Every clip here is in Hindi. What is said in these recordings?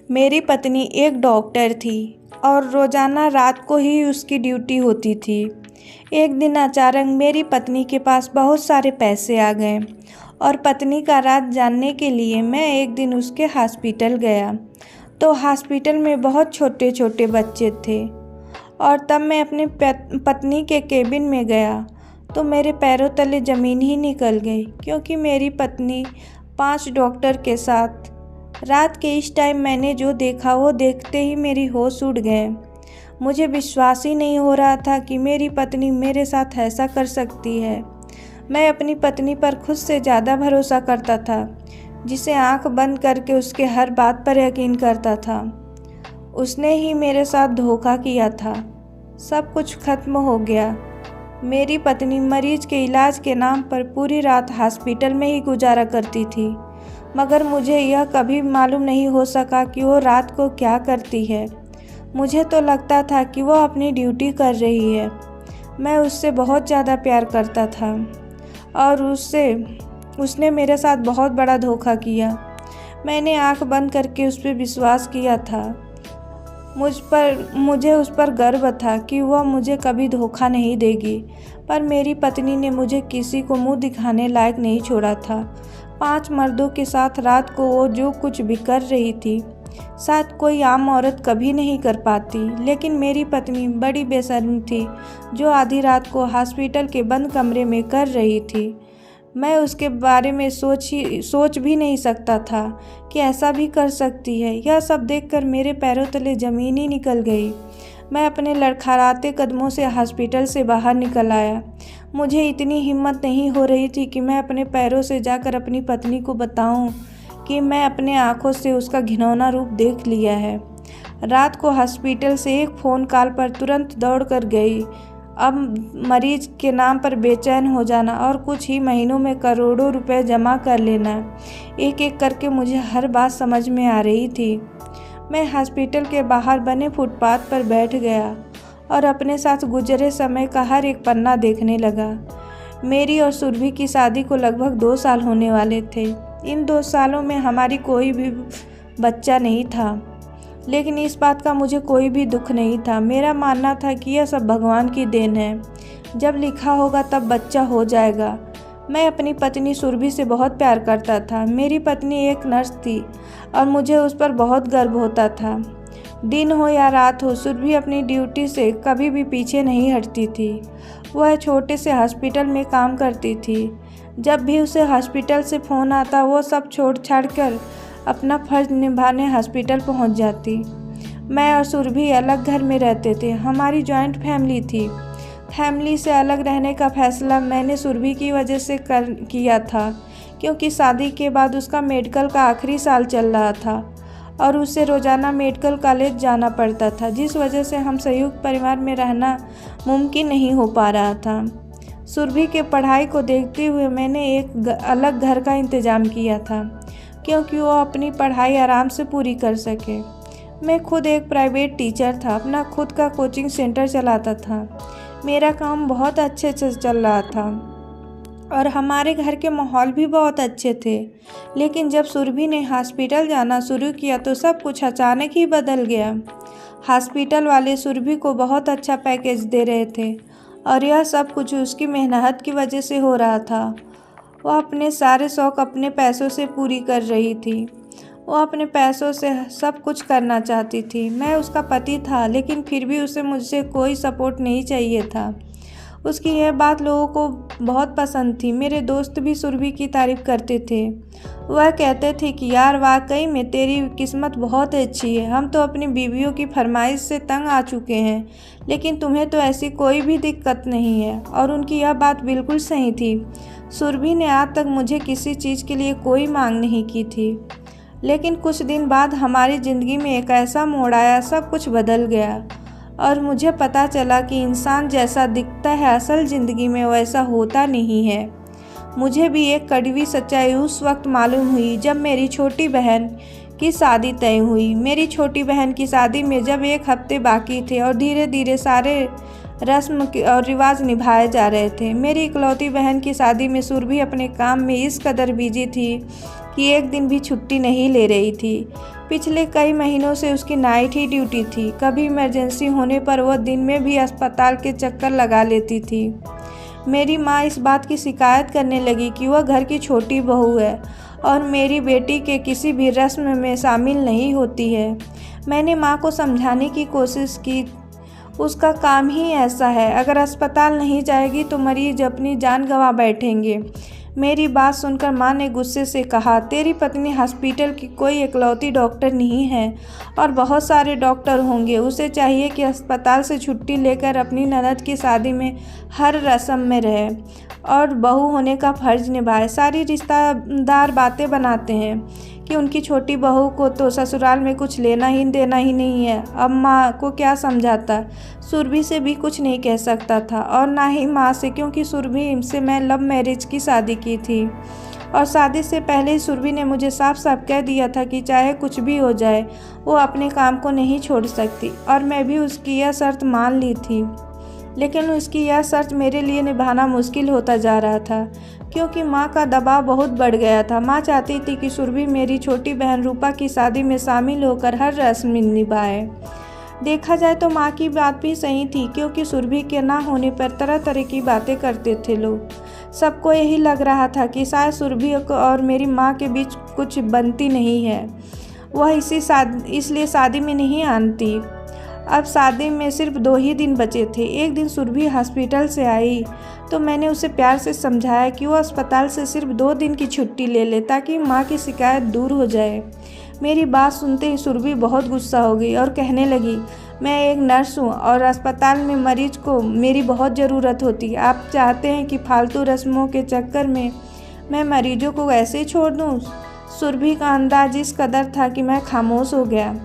मेरी पत्नी एक डॉक्टर थी और रोज़ाना रात को ही उसकी ड्यूटी होती थी। एक दिन अचानक मेरी पत्नी के पास बहुत सारे पैसे आ गए और पत्नी का राज जानने के लिए मैं एक दिन उसके हॉस्पिटल गया। तो हॉस्पिटल में बहुत छोटे छोटे बच्चे थे और तब मैं अपनी पत्नी के केबिन में गया तो मेरे पैरों तले ज़मीन ही निकल गई, क्योंकि मेरी पत्नी 5 डॉक्टर के साथ रात के इस टाइम मैंने जो देखा वो देखते ही मेरी होश उड़ गए। मुझे विश्वास ही नहीं हो रहा था कि मेरी पत्नी मेरे साथ ऐसा कर सकती है। मैं अपनी पत्नी पर खुद से ज़्यादा भरोसा करता था, जिसे आंख बंद करके उसके हर बात पर यकीन करता था। उसने ही मेरे साथ धोखा किया था। सब कुछ खत्म हो गया। मेरी पत्नी मरीज के इलाज के नाम पर पूरी रात हॉस्पिटल में ही गुजारा करती थी, मगर मुझे यह कभी मालूम नहीं हो सका कि वो रात को क्या करती है। मुझे तो लगता था कि वो अपनी ड्यूटी कर रही है। मैं उससे बहुत ज़्यादा प्यार करता था और उसने मेरे साथ बहुत बड़ा धोखा किया। मैंने आंख बंद करके उस पर विश्वास किया था। मुझे उस पर गर्व था कि वह मुझे कभी धोखा नहीं देगी, पर मेरी पत्नी ने मुझे किसी को मुंह दिखाने लायक नहीं छोड़ा था। 5 मर्दों के साथ रात को वो जो कुछ भी कर रही थी, शायद कोई आम औरत कभी नहीं कर पाती। लेकिन मेरी पत्नी बड़ी बेशर्म थी, जो आधी रात को हॉस्पिटल के बंद कमरे में कर रही थी। मैं उसके बारे में सोच भी नहीं सकता था कि ऐसा भी कर सकती है। यह सब देखकर मेरे पैरों तले ज़मीन ही निकल गई। मैं अपने लड़खड़ाते कदमों से हॉस्पिटल से बाहर निकल आया। मुझे इतनी हिम्मत नहीं हो रही थी कि मैं अपने पैरों से जाकर अपनी पत्नी को बताऊं कि मैं अपने आँखों से उसका घिनौना रूप देख लिया है। रात को हॉस्पिटल से एक फ़ोन कॉल पर तुरंत दौड़ कर गई। अब मरीज के नाम पर बेचैन हो जाना और कुछ ही महीनों में करोड़ों रुपए जमा कर लेना, एक एक करके मुझे हर बात समझ में आ रही थी। मैं हॉस्पिटल के बाहर बने फुटपाथ पर बैठ गया और अपने साथ गुजरे समय का हर एक पन्ना देखने लगा। मेरी और सुरभि की शादी को लगभग 2 साल होने वाले थे। इन 2 सालों में हमारी कोई भी बच्चा नहीं था, लेकिन इस बात का मुझे कोई भी दुख नहीं था। मेरा मानना था कि यह सब भगवान की देन है। जब लिखा होगा तब बच्चा हो जाएगा। मैं अपनी पत्नी सुरभि से बहुत प्यार करता था। मेरी पत्नी एक नर्स थी और मुझे उस पर बहुत गर्व होता था। दिन हो या रात हो, सुरभि अपनी ड्यूटी से कभी भी पीछे नहीं हटती थी। वह छोटे से हॉस्पिटल में काम करती थी। जब भी उसे हॉस्पिटल से फ़ोन आता, वो सब छोड़ छाड़ कर अपना फ़र्ज निभाने हॉस्पिटल पहुंच जाती। मैं और सुरभि अलग घर में रहते थे। हमारी जॉइंट फैमिली थी। फैमिली से अलग रहने का फ़ैसला मैंने सुरभि की वजह से किया था, क्योंकि शादी के बाद उसका मेडिकल का आखिरी साल चल रहा था और उसे रोज़ाना मेडिकल कॉलेज जाना पड़ता था, जिस वजह से हम संयुक्त परिवार में रहना मुमकिन नहीं हो पा रहा था। सुरभि के पढ़ाई को देखते हुए मैंने एक अलग घर का इंतज़ाम किया था, क्योंकि वो अपनी पढ़ाई आराम से पूरी कर सके। मैं खुद एक प्राइवेट टीचर था, अपना खुद का कोचिंग सेंटर चलाता था। मेरा काम बहुत अच्छे से चल रहा था और हमारे घर के माहौल भी बहुत अच्छे थे। लेकिन जब सुरभि ने हॉस्पिटल जाना शुरू किया तो सब कुछ अचानक ही बदल गया। हॉस्पिटल वाले सुरभि को बहुत अच्छा पैकेज दे रहे थे और यह सब कुछ उसकी मेहनत की वजह से हो रहा था। वह अपने सारे शौक़ अपने पैसों से पूरी कर रही थी। वो अपने पैसों से सब कुछ करना चाहती थी। मैं उसका पति था, लेकिन फिर भी उसे मुझसे कोई सपोर्ट नहीं चाहिए था। उसकी यह बात लोगों को बहुत पसंद थी। मेरे दोस्त भी सुरभि की तारीफ़ करते थे। वह कहते थे कि यार, वाकई में तेरी किस्मत बहुत अच्छी है। हम तो अपनी बीवियों की फरमाइश से तंग आ चुके हैं, लेकिन तुम्हें तो ऐसी कोई भी दिक्कत नहीं है। और उनकी यह बात बिल्कुल सही थी। सुरभि ने आज तक मुझे किसी चीज़ के लिए कोई मांग नहीं की थी। लेकिन कुछ दिन बाद हमारी ज़िंदगी में एक ऐसा मोड़ आया, सब कुछ बदल गया और मुझे पता चला कि इंसान जैसा दिखता है असल ज़िंदगी में वैसा होता नहीं है। मुझे भी एक कड़वी सच्चाई उस वक्त मालूम हुई जब मेरी छोटी बहन की शादी तय हुई। मेरी छोटी बहन की शादी में जब 1 हफ्ते बाकी थे और धीरे धीरे सारे रस्म और रिवाज निभाए जा रहे थे। मेरी इकलौती बहन की शादी में सुरभि अपने काम में इस कदर बिजी थी कि एक दिन भी छुट्टी नहीं ले रही थी। पिछले कई महीनों से उसकी नाइट ही ड्यूटी थी। कभी इमरजेंसी होने पर वह दिन में भी अस्पताल के चक्कर लगा लेती थी। मेरी माँ इस बात की शिकायत करने लगी कि वह घर की छोटी बहू है और मेरी बेटी के किसी भी रस्म में शामिल नहीं होती है। मैंने माँ को समझाने की कोशिश की, उसका काम ही ऐसा है, अगर अस्पताल नहीं जाएगी तो मरीज अपनी जान गंवा बैठेंगे। मेरी बात सुनकर माँ ने गुस्से से कहा, तेरी पत्नी हॉस्पिटल की कोई इकलौती डॉक्टर नहीं है और बहुत सारे डॉक्टर होंगे। उसे चाहिए कि अस्पताल से छुट्टी लेकर अपनी ननद की शादी में हर रस्म में रहे और बहू होने का फ़र्ज़ निभाए। सारी रिश्तेदार बातें बनाते हैं कि उनकी छोटी बहू को तो ससुराल में कुछ लेना ही देना ही नहीं है। अब माँ को क्या समझाता? सुरभि से भी कुछ नहीं कह सकता था और ना ही माँ से, क्योंकि सुरभि से मैं लव मैरिज की शादी की थी और शादी से पहले ही सुरभि ने मुझे साफ साफ कह दिया था कि चाहे कुछ भी हो जाए वो अपने काम को नहीं छोड़ सकती और मैं भी उसकी यह शर्त मान ली थी। लेकिन उसकी यह शर्त मेरे लिए निभाना मुश्किल होता जा रहा था क्योंकि माँ का दबाव बहुत बढ़ गया था। माँ चाहती थी कि सुरभि मेरी छोटी बहन रूपा की शादी में शामिल होकर हर रस्म निभाए। देखा जाए तो माँ की बात भी सही थी, क्योंकि सुरभि के ना होने पर तरह तरह की बातें करते थे लोग। सबको यही लग रहा था कि शायद सुरभि और मेरी माँ के बीच कुछ बनती नहीं है, वह इसलिए शादी में नहीं आती। अब शादी में सिर्फ 2 ही दिन बचे थे। एक दिन सुरभि हॉस्पिटल से आई तो मैंने उसे प्यार से समझाया कि वो अस्पताल से सिर्फ 2 दिन की छुट्टी ले ले ताकि माँ की शिकायत दूर हो जाए। मेरी बात सुनते ही सुरभि बहुत गुस्सा हो गई और कहने लगी, मैं एक नर्स हूँ और अस्पताल में मरीज को मेरी बहुत ज़रूरत होती है। आप चाहते हैं कि फालतू रस्मों के चक्कर में मैं मरीजों को ऐसे ही छोड़ दूँ? सुरभि का अंदाज इस कदर था कि मैं खामोश हो गया।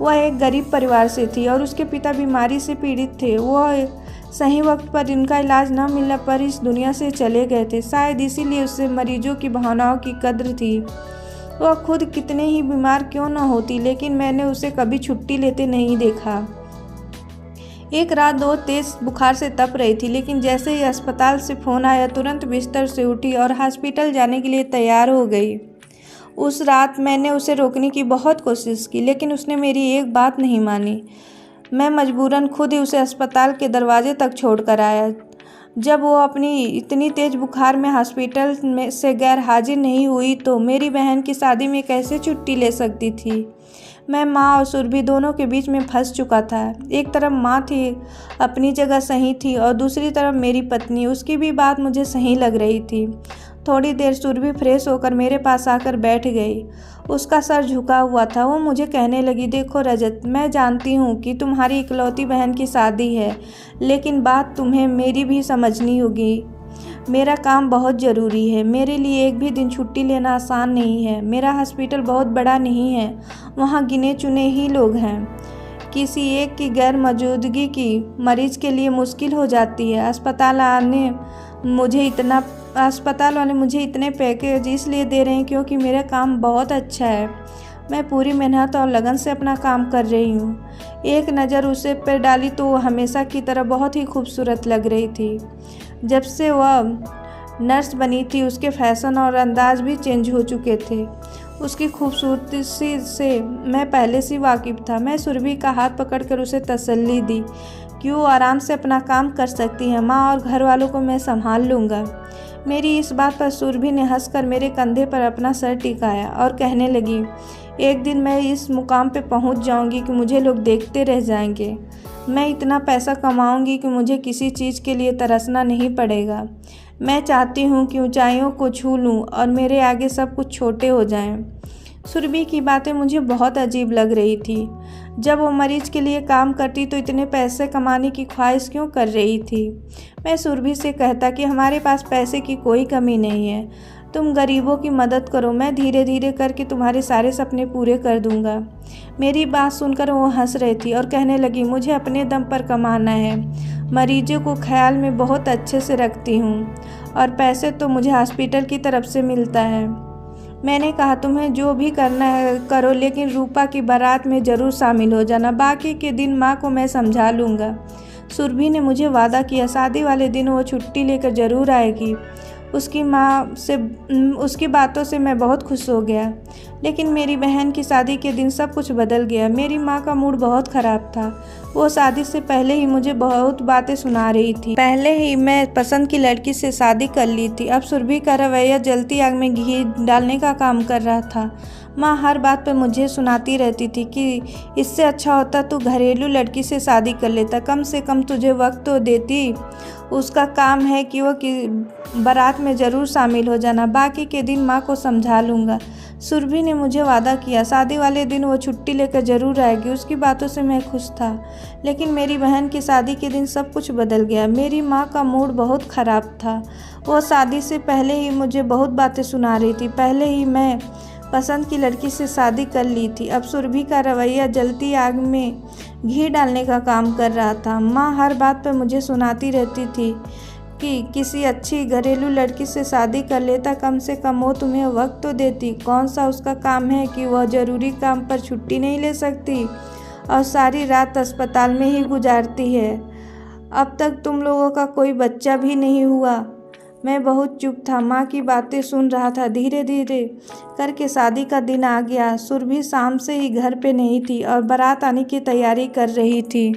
वह एक गरीब परिवार से थी और उसके पिता बीमारी से पीड़ित थे। वह सही वक्त पर इनका इलाज न मिलने पर इस दुनिया से चले गए थे। शायद इसीलिए उसे मरीजों की भावनाओं की कद्र थी। वह खुद कितने ही बीमार क्यों न होती, लेकिन मैंने उसे कभी छुट्टी लेते नहीं देखा। एक रात वो तेज बुखार से तप रही थी, लेकिन जैसे ही अस्पताल से फ़ोन आया तुरंत बिस्तर से उठी और हॉस्पिटल जाने के लिए तैयार हो गई। उस रात मैंने उसे रोकने की बहुत कोशिश की, लेकिन उसने मेरी एक बात नहीं मानी। मैं मजबूरन खुद ही उसे अस्पताल के दरवाजे तक छोड़कर आया। जब वो अपनी इतनी तेज़ बुखार में हॉस्पिटल में से गैर हाजिर नहीं हुई तो मेरी बहन की शादी में कैसे छुट्टी ले सकती थी? मैं माँ और सुरभि दोनों के बीच में फंस चुका था। एक तरफ माँ थी, अपनी जगह सही थी, और दूसरी तरफ मेरी पत्नी, उसकी भी बात मुझे सही लग रही थी। थोड़ी देर सुरभि फ्रेश होकर मेरे पास आकर बैठ गई। उसका सर झुका हुआ था। वो मुझे कहने लगी, देखो रजत, मैं जानती हूँ कि तुम्हारी इकलौती बहन की शादी है, लेकिन बात तुम्हें मेरी भी समझनी होगी। मेरा काम बहुत ज़रूरी है। मेरे लिए एक भी दिन छुट्टी लेना आसान नहीं है। मेरा हॉस्पिटल बहुत बड़ा नहीं है, वहाँ गिने चुने ही लोग हैं। किसी एक की गैर मौजूदगी की मरीज के लिए मुश्किल हो जाती है। अस्पताल वाले मुझे इतने पैकेज इसलिए दे रहे हैं क्योंकि मेरा काम बहुत अच्छा है। मैं पूरी मेहनत और लगन से अपना काम कर रही हूँ। एक नज़र उसे पर डाली तो वो हमेशा की तरह बहुत ही खूबसूरत लग रही थी। जब से वह नर्स बनी थी उसके फैशन और अंदाज भी चेंज हो चुके थे। उसकी खूबसूरती से मैं पहले से वाकिफ़ था। मैं सुरभि का हाथ पकड़कर उसे तसल्ली दी कि वो आराम से अपना काम कर सकती है। माँ और घर वालों को मैं संभाल लूँगा। मेरी इस बात पर सुरभि ने हंसकर मेरे कंधे पर अपना सर टिकाया और कहने लगी, एक दिन मैं इस मुकाम पे पहुंच जाऊंगी कि मुझे लोग देखते रह जाएंगे। मैं इतना पैसा कमाऊंगी कि मुझे किसी चीज़ के लिए तरसना नहीं पड़ेगा। मैं चाहती हूँ कि ऊंचाइयों को छू लूँ और मेरे आगे सब कुछ छोटे हो जाएं। सुरभि की बातें मुझे बहुत अजीब लग रही थी। जब वो मरीज के लिए काम करती तो इतने पैसे कमाने की ख्वाहिश क्यों कर रही थी? मैं सुरभि से कहता कि हमारे पास पैसे की कोई कमी नहीं है, तुम गरीबों की मदद करो, मैं धीरे धीरे करके तुम्हारे सारे सपने पूरे कर दूंगा। मेरी बात सुनकर वो हंस रही थी और कहने लगी, मुझे अपने दम पर कमाना है। मरीजों को ख्याल में बहुत अच्छे से रखती हूँ और पैसे तो मुझे हॉस्पिटल की तरफ से मिलता है। मैंने कहा, तुम्हें जो भी करना है करो, लेकिन रूपा की बारात में ज़रूर शामिल हो जाना। बाकी के दिन माँ को मैं समझा लूँगा। सुरभि ने मुझे वादा किया, शादी वाले दिन वो छुट्टी लेकर ज़रूर आएगी। उसकी बातों से मैं बहुत खुश हो गया। लेकिन मेरी बहन की शादी के दिन सब कुछ बदल गया। मेरी माँ का मूड बहुत ख़राब था। वो शादी से पहले ही मुझे बहुत बातें सुना रही थी। पहले ही मैं पसंद की लड़की से शादी कर ली थी। अब सुरभि का रवैया जलती आग में घी डालने का काम कर रहा था। माँ हर बात पर मुझे सुनाती रहती थी कि इससे अच्छा होता तू घरेलू लड़की से शादी कर लेता, कम से कम तुझे वक्त तो देती। उसका काम है कि वो बारात में ज़रूर शामिल हो जाना, बाकी के दिन माँ को समझा लूँगा। सुरभि ने मुझे वादा किया शादी वाले दिन वो छुट्टी लेकर ज़रूर आएगी। उसकी बातों से मैं खुश था, लेकिन मेरी बहन की शादी के दिन सब कुछ बदल गया। मेरी माँ का मूड बहुत ख़राब था। वो शादी से पहले ही मुझे बहुत बातें सुना रही थी। पहले ही मैं पसंद की लड़की से शादी कर ली थी। अब सुरभि का रवैया जलती आग में घी डालने का काम कर रहा था। माँ हर बात पर मुझे सुनाती रहती थी कि किसी अच्छी घरेलू लड़की से शादी कर लेता, कम से कम वो तुम्हें वक्त तो देती। कौन सा उसका काम है कि वह ज़रूरी काम पर छुट्टी नहीं ले सकती और सारी रात अस्पताल में ही गुजारती है। अब तक तुम लोगों का कोई बच्चा भी नहीं हुआ। मैं बहुत चुप था, माँ की बातें सुन रहा था। धीरे धीरे करके शादी का दिन आ गया। सुरभि शाम से ही घर पे नहीं थी और बारात आने की तैयारी कर रही थी।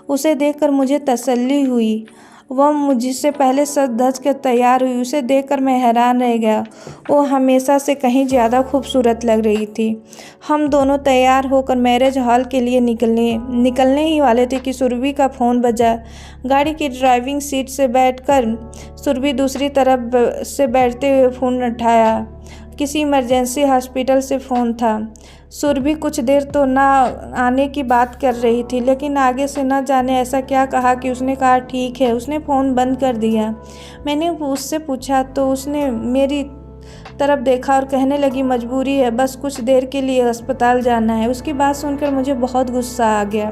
उसे देखकर मुझे तसल्ली हुई। वह मुझसे पहले सज धज कर तैयार हुई। उसे देखकर मैं हैरान रह गया। वो हमेशा से कहीं ज़्यादा खूबसूरत लग रही थी। हम दोनों तैयार होकर मैरिज हॉल के लिए निकलने ही वाले थे कि सुरभि का फ़ोन बजा। गाड़ी की ड्राइविंग सीट से बैठकर सुरभि दूसरी तरफ से बैठते हुए फ़ोन उठाया। किसी इमरजेंसी हॉस्पिटल से फ़ोन था। सुरभि कुछ देर तो ना आने की बात कर रही थी, लेकिन आगे से न जाने ऐसा क्या कहा कि उसने कहा ठीक है। उसने फ़ोन बंद कर दिया। मैंने उससे पूछा तो उसने मेरी तरफ देखा और कहने लगी मजबूरी है, बस कुछ देर के लिए अस्पताल जाना है। उसकी बात सुनकर मुझे बहुत गुस्सा आ गया।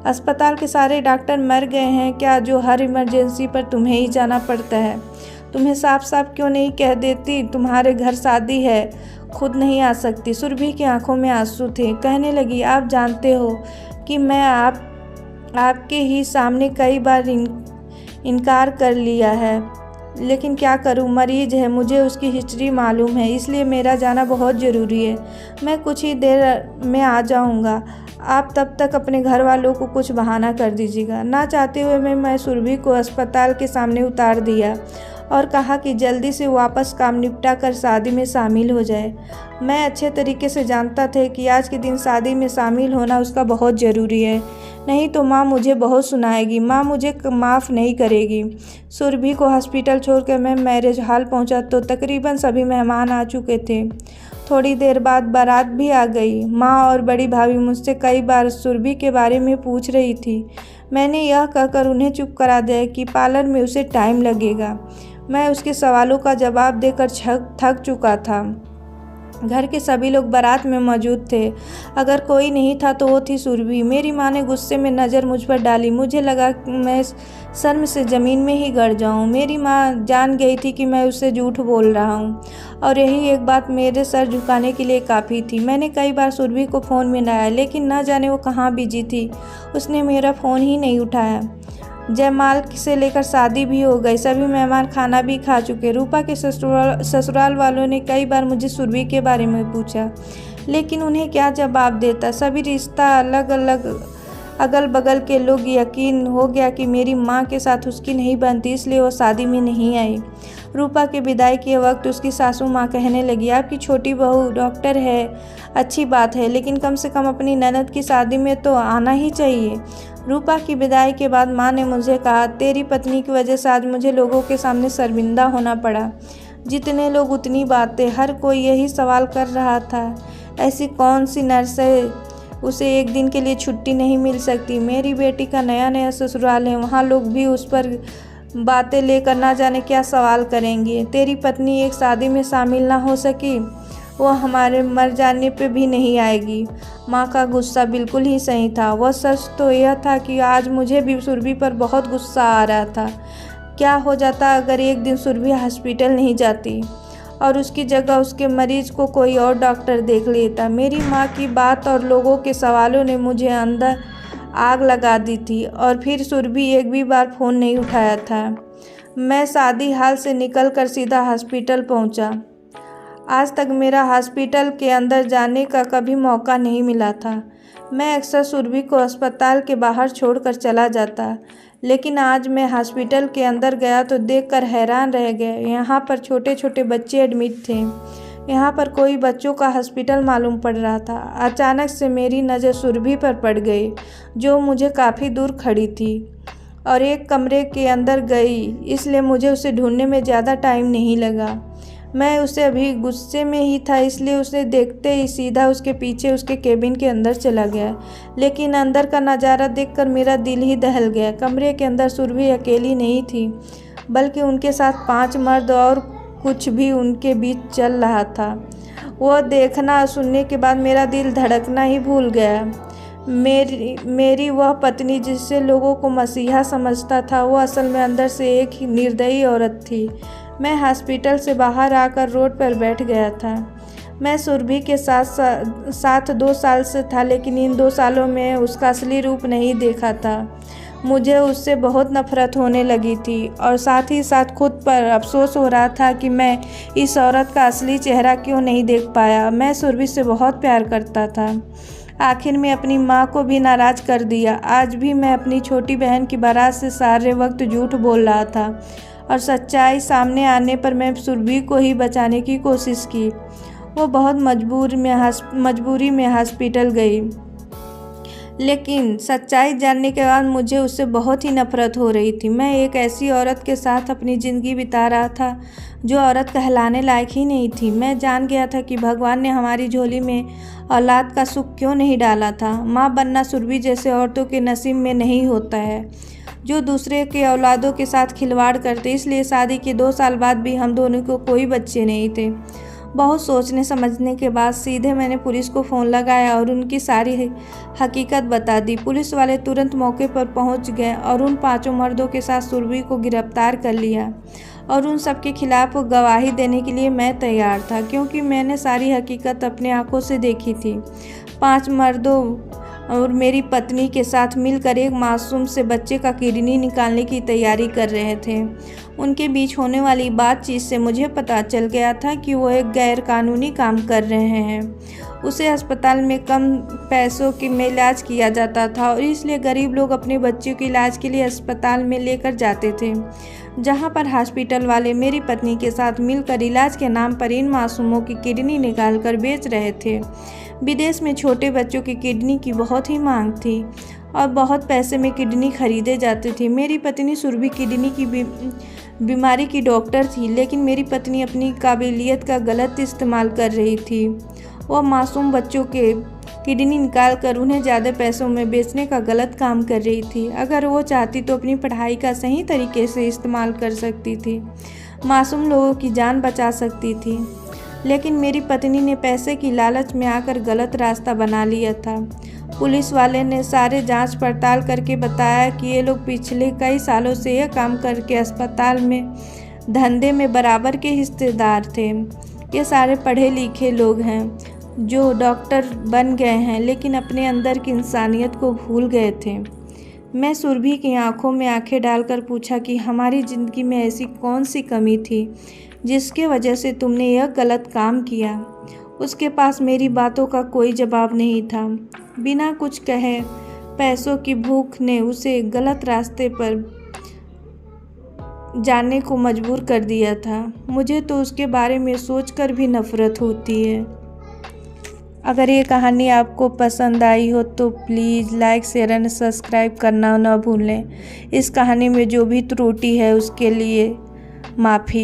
अस्पताल के सारे डॉक्टर मर गए हैं क्या जो हर इमरजेंसी पर तुम्हें ही जाना पड़ता है? तुम्हें साफ साफ क्यों नहीं कह देती तुम्हारे घर शादी है, खुद नहीं आ सकती? सुरभि की आंखों में आंसू थे। कहने लगी आप जानते हो कि मैं आपके ही सामने कई बार इनकार कर लिया है, लेकिन क्या करूं, मरीज है, मुझे उसकी हिस्ट्री मालूम है, इसलिए मेरा जाना बहुत ज़रूरी है। मैं कुछ ही देर में आ जाऊंगा। आप तब तक अपने घर वालों को कुछ बहाना कर दीजिएगा। ना चाहते हुए मैं सुरभि को अस्पताल के सामने उतार दिया और कहा कि जल्दी से वापस काम निपटा कर शादी में शामिल हो जाए। मैं अच्छे तरीके से जानता था कि आज के दिन शादी में शामिल होना उसका बहुत ज़रूरी है, नहीं तो माँ मुझे बहुत सुनाएगी, माँ मुझे माफ़ नहीं करेगी। सुरभि को हॉस्पिटल छोड़कर मैं मैरिज हॉल पहुँचा तो तकरीबन सभी मेहमान आ चुके थे। थोड़ी देर बाद बारात भी आ गई। माँ और बड़ी भाभी मुझसे कई बार सुरभि के बारे में पूछ रही थी। मैंने यह कहकर उन्हें चुप करा दिया कि पार्लर में उसे टाइम लगेगा। मैं उसके सवालों का जवाब देकर थक चुका था। घर के सभी लोग बारात में मौजूद थे। अगर कोई नहीं था तो वो थी सुरभि। मेरी माँ ने गुस्से में नज़र मुझ पर डाली। मुझे लगा मैं शर्म से ज़मीन में ही गड़ जाऊं। मेरी माँ जान गई थी कि मैं उससे झूठ बोल रहा हूं और यही एक बात मेरे सर झुकाने के लिए काफ़ी थी। मैंने कई बार सुरभि को फ़ोन मिलाया, लेकिन न जाने वो कहाँ बिजी थी। उसने मेरा फ़ोन ही नहीं उठाया। जयमाल से लेकर शादी भी हो गई। सभी मेहमान खाना भी खा चुके। रूपा के ससुराल वालों ने कई बार मुझे सुरभि के बारे में पूछा, लेकिन उन्हें क्या जवाब देता। सभी रिश्ता अगल बगल के लोग यकीन हो गया कि मेरी माँ के साथ उसकी नहीं बनती, इसलिए वो शादी में नहीं आई। रूपा के विदाई के वक्त उसकी सासू माँ कहने लगी, आपकी छोटी बहू डॉक्टर है, अच्छी बात है, लेकिन कम से कम अपनी ननद की शादी में तो आना ही चाहिए। रूपा की विदाई के बाद माँ ने मुझे कहा, तेरी पत्नी की वजह से आज मुझे लोगों के सामने शर्मिंदा होना पड़ा। जितने लोग उतनी बातें। हर कोई यही सवाल कर रहा था, ऐसी कौन सी नर्स है उसे एक दिन के लिए छुट्टी नहीं मिल सकती? मेरी बेटी का नया ससुराल है, वहाँ लोग भी उस पर बातें लेकर ना जाने क्या सवाल करेंगे। तेरी पत्नी एक शादी में शामिल ना हो सकी, वो हमारे मर जाने पे भी नहीं आएगी। माँ का गुस्सा बिल्कुल ही सही था। वह सच तो यह था कि आज मुझे भी सुरभि पर बहुत गुस्सा आ रहा था। क्या हो जाता अगर एक दिन सुरभि हॉस्पिटल नहीं जाती और उसकी जगह उसके मरीज को कोई और डॉक्टर देख लेता? मेरी माँ की बात और लोगों के सवालों ने मुझे अंदर आग लगा दी थी। और फिर सुरभि एक भी बार फ़ोन नहीं उठाया था। मैं शादी हाल से निकलकर सीधा हॉस्पिटल पहुँचा। आज तक मेरा हॉस्पिटल के अंदर जाने का कभी मौका नहीं मिला था। मैं अक्सर सुरभि को अस्पताल के बाहर छोड़कर चला जाता, लेकिन आज मैं हॉस्पिटल के अंदर गया तो देखकर हैरान रह गया। यहाँ पर छोटे छोटे बच्चे एडमिट थे। यहाँ पर कोई बच्चों का हॉस्पिटल मालूम पड़ रहा था। अचानक से मेरी नज़र सुरभि पर पड़ गई, जो मुझे काफ़ी दूर खड़ी थी और एक कमरे के अंदर गई, इसलिए मुझे उसे ढूंढने में ज़्यादा टाइम नहीं लगा। मैं उसे अभी गुस्से में ही था, इसलिए उसे देखते ही सीधा उसके पीछे उसके केबिन के अंदर चला गया। लेकिन अंदर का नज़ारा देखकर मेरा दिल ही दहल गया। कमरे के अंदर सुरभि अकेली नहीं थी, बल्कि उनके साथ 5 मर्द और कुछ भी उनके बीच चल रहा था। वो देखना और सुनने के बाद मेरा दिल धड़कना ही भूल गया। मेरी वह पत्नी, जिससे लोगों को मसीहा समझता था, वो असल में अंदर से एक ही निर्दयी औरत थी। मैं हॉस्पिटल से बाहर आकर रोड पर बैठ गया था। मैं सुरभि के साथ 2 साल से था, लेकिन इन 2 सालों में उसका असली रूप नहीं देखा था। मुझे उससे बहुत नफरत होने लगी थी और साथ ही साथ खुद पर अफसोस हो रहा था कि मैं इस औरत का असली चेहरा क्यों नहीं देख पाया। मैं सुरभि से बहुत प्यार करता था। आखिर में अपनी माँ को भी नाराज़ कर दिया। आज भी मैं अपनी छोटी बहन की बारात से सारे वक्त झूठ बोल रहा था और सच्चाई सामने आने पर मैं सुरभि को ही बचाने की कोशिश की। वो बहुत मजबूरी में हॉस्पिटल गई, लेकिन सच्चाई जानने के बाद मुझे उससे बहुत ही नफरत हो रही थी। मैं एक ऐसी औरत के साथ अपनी ज़िंदगी बिता रहा था जो औरत कहलाने लायक ही नहीं थी। मैं जान गया था कि भगवान ने हमारी झोली में औलाद का सुख क्यों नहीं डाला था। माँ बनना सुरभि जैसे औरतों के नसीब में नहीं होता है, जो दूसरे के औलादों के साथ खिलवाड़ करते। इसलिए शादी के 2 साल बाद भी हम दोनों को कोई बच्चे नहीं थे। बहुत सोचने समझने के बाद सीधे मैंने पुलिस को फ़ोन लगाया और उनकी सारी हकीकत बता दी। पुलिस वाले तुरंत मौके पर पहुंच गए और उन 5 मर्दों के साथ सुरभि को गिरफ्तार कर लिया और उन सब के खिलाफ गवाही देने के लिए मैं तैयार था, क्योंकि मैंने सारी हकीकत अपने आंखों से देखी थी। 5 मर्दों और मेरी पत्नी के साथ मिलकर एक मासूम से बच्चे का किडनी निकालने की तैयारी कर रहे थे। उनके बीच होने वाली बातचीत से मुझे पता चल गया था कि वो एक गैरकानूनी काम कर रहे हैं। उसे अस्पताल में कम पैसों में इलाज किया जाता था और इसलिए गरीब लोग अपने बच्चों के इलाज के लिए अस्पताल में लेकर जाते थे, जहां पर हॉस्पिटल वाले मेरी पत्नी के साथ मिलकर इलाज के नाम पर इन मासूमों की किडनी निकाल कर बेच रहे थे। विदेश में छोटे बच्चों की किडनी की बहुत ही मांग थी और बहुत पैसे में किडनी खरीदे जाते थे। मेरी पत्नी सुरभि किडनी की बीमारी की डॉक्टर थी, लेकिन मेरी पत्नी अपनी काबिलियत का गलत इस्तेमाल कर रही थी। वह मासूम बच्चों के किडनी निकाल कर उन्हें ज़्यादा पैसों में बेचने का गलत काम कर रही थी। अगर वो चाहती तो अपनी पढ़ाई का सही तरीके से इस्तेमाल कर सकती थी, मासूम लोगों की जान बचा सकती थी। लेकिन मेरी पत्नी ने पैसे की लालच में आकर गलत रास्ता बना लिया था। पुलिस वाले ने सारे जांच पड़ताल करके बताया कि ये लोग पिछले कई सालों से यह काम करके अस्पताल में धंधे में बराबर के हिस्सेदार थे। ये सारे पढ़े लिखे लोग हैं जो डॉक्टर बन गए हैं, लेकिन अपने अंदर की इंसानियत को भूल गए थे। मैं सुरभि की आंखों में आंखें डालकर पूछा कि हमारी ज़िंदगी में ऐसी कौन सी कमी थी जिसके वजह से तुमने यह गलत काम किया। उसके पास मेरी बातों का कोई जवाब नहीं था। बिना कुछ कहे पैसों की भूख ने उसे गलत रास्ते पर जाने को मजबूर कर दिया था। मुझे तो उसके बारे में सोचकर भी नफरत होती है। अगर ये कहानी आपको पसंद आई हो तो please like, share and subscribe करना न भूलें। इस कहानी में जो भी त्रुटि है उसके लिए माफ़ी।